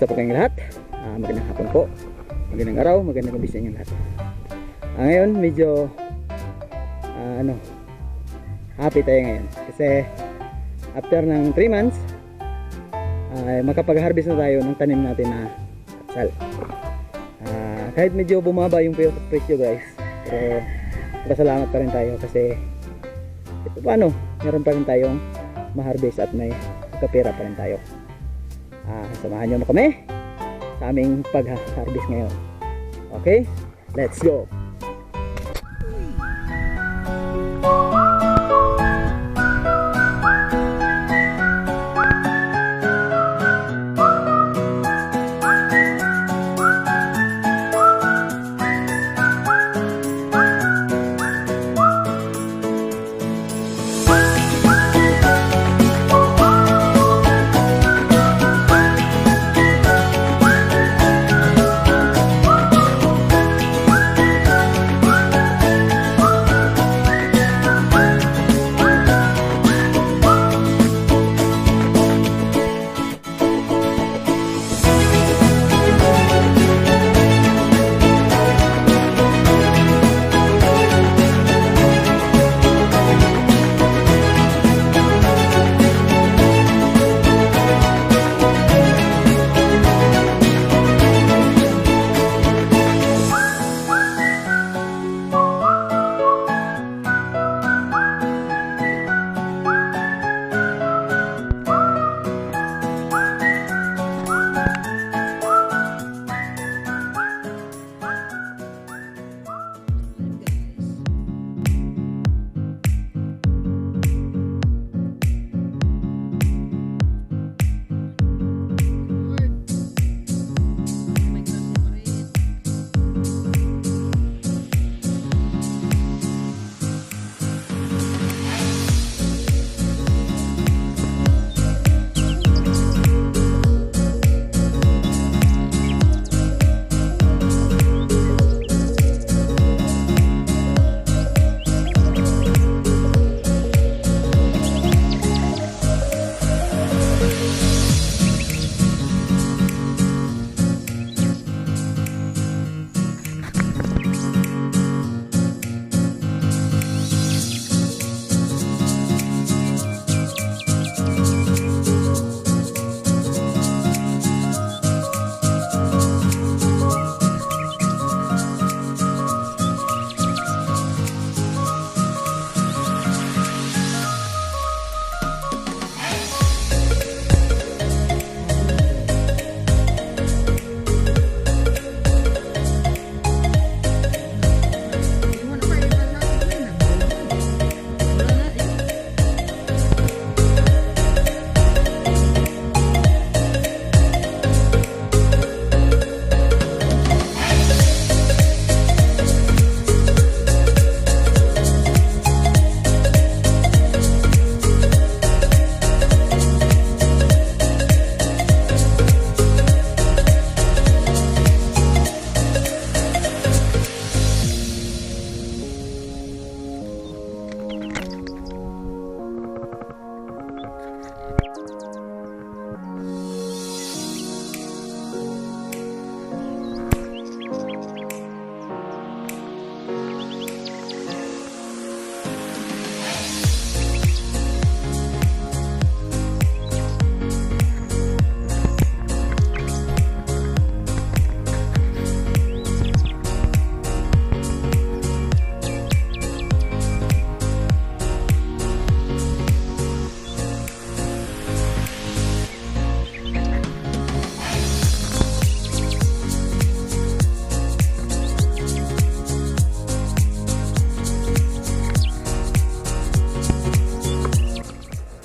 Kamusta po kayong lahat? Magandang hapon po, magandang araw, magandang gabi sa inyong lahat. Ngayon medyo happy tayo ngayon kasi after ng 3 months makapag-harvest na tayo ng tanim natin na kapsal. Kahit medyo bumaba yung presyo guys, pero pasalamat pa rin tayo kasi ito paano, meron pa rin tayong ma-harvest at may kapira pa rin tayo. Samahan nyo kami sa aming pag-harvest ngayon. Okay, let's go.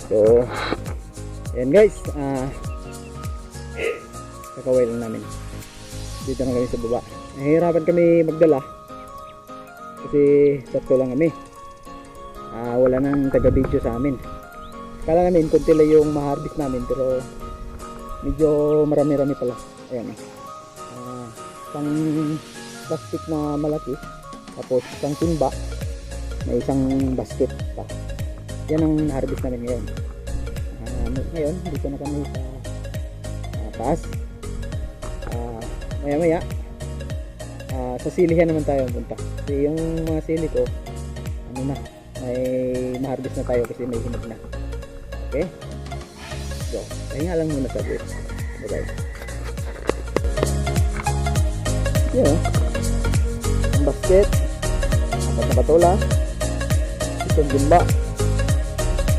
So, ayan guys, kakaway lang namin. Dito na kami sa baba. Nahihirapan kami magdala kasi tatlo lang kami. Wala nang taga-video sa amin. Kala namin kunti lang yung ma-harvest namin, pero medyo marami-rami pala. Ayan, isang plastic na malaki, tapos isang timba, may isang basket pa. Yan ang harvest namin ngayon. Ngayon dito na kami sa taas. maya maya sa silihan naman tayo punta. Kasi yung mga sili ko ano na, may ma-harvest na tayo kasi may hinog na. Okay, so kaya lang muna sabi. Bye bye. Yun, ang basket, apat na patola, isang gimba,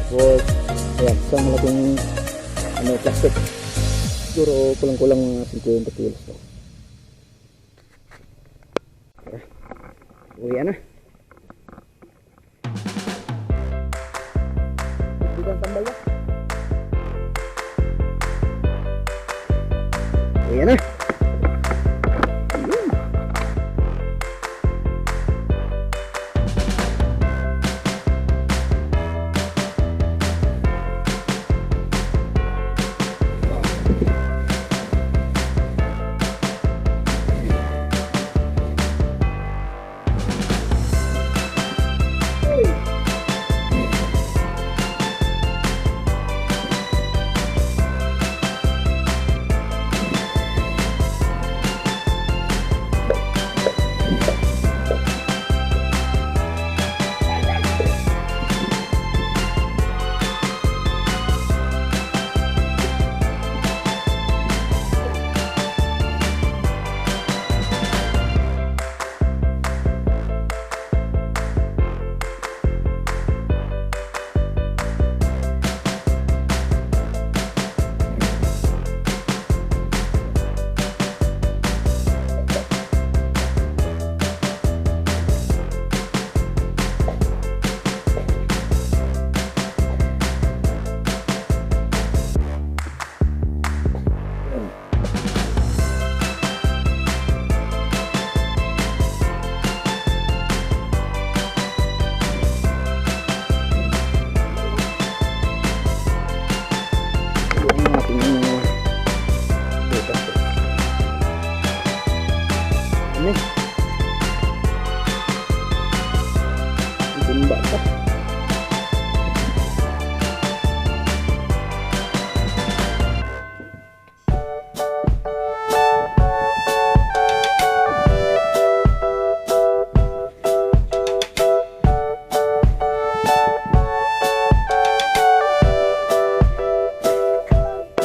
tapos ayan, isang malaking plastic, siguro kulang-kulang mga 50 kilos to. Uwi na. Bigyan tambal ba? Uwi na.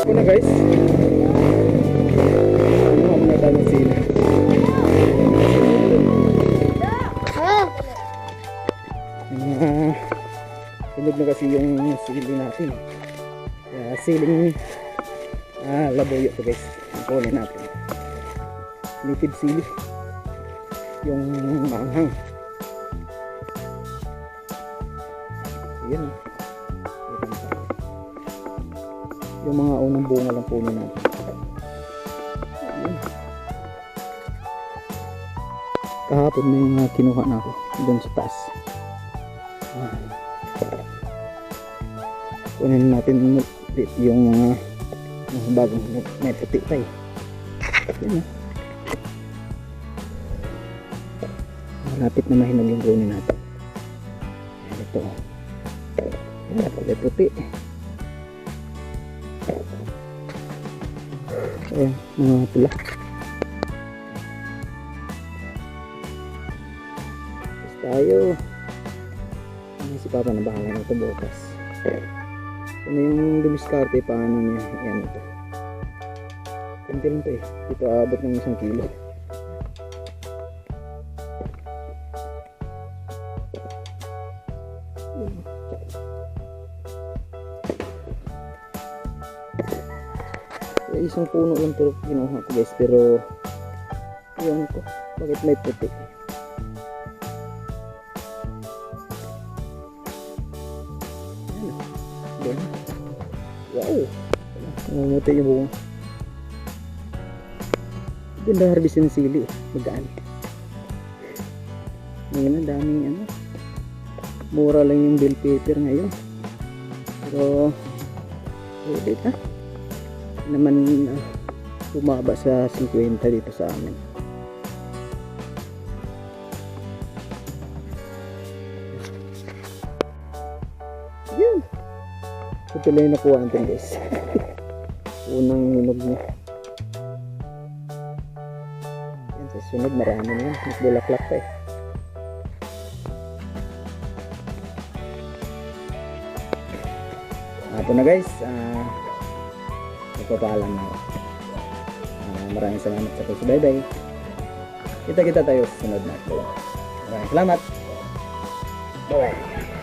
Ito na guys, mga daming sili. Hinog na kasi yung sili natin. Kaya siling labuyo ito guys, ang kunin natin. Native sili, yung maanghang. Ayan, yung mga unang bunga lang puno natin. Ayan. Kahapon na yung kinuha na ako doon sa taas. Kunin natin ulit yung mga bagong may puti pa eh. Ayan, malapit na mahinog yung kunin natin. Ayan, ito. Ayan, puti. Ayan, mga pula. Tapos tayo. Si Papa na bahala na ito bukas. Ano yung dumiskarte, paano niya? Ayan ito. Kunti lang ito eh. Ito abot ng 1 kilo. Isang puno lang ito kinuha ko guys, pero yun ko, bakit may puti? Ayan. Wow, namumuti yung bunga. Ganda harvest ng sili, magaan. Ngayon ang daming ano, mura lang yung bellpepper ngayon, pero ulit ha naman, bumaba sa 50 dito sa amin. Yun, ito lang yung nakuha natin guys. Unang hinog niya. Sa sunod marami na yan. Mas bulaklak pa eh. Hapon na guys. Nagpapaalam na ako. Maraming salamat sa pagsubaybay. Kita-kita tayo sa sunod na vlog. Maraming salamat. Bye-bye.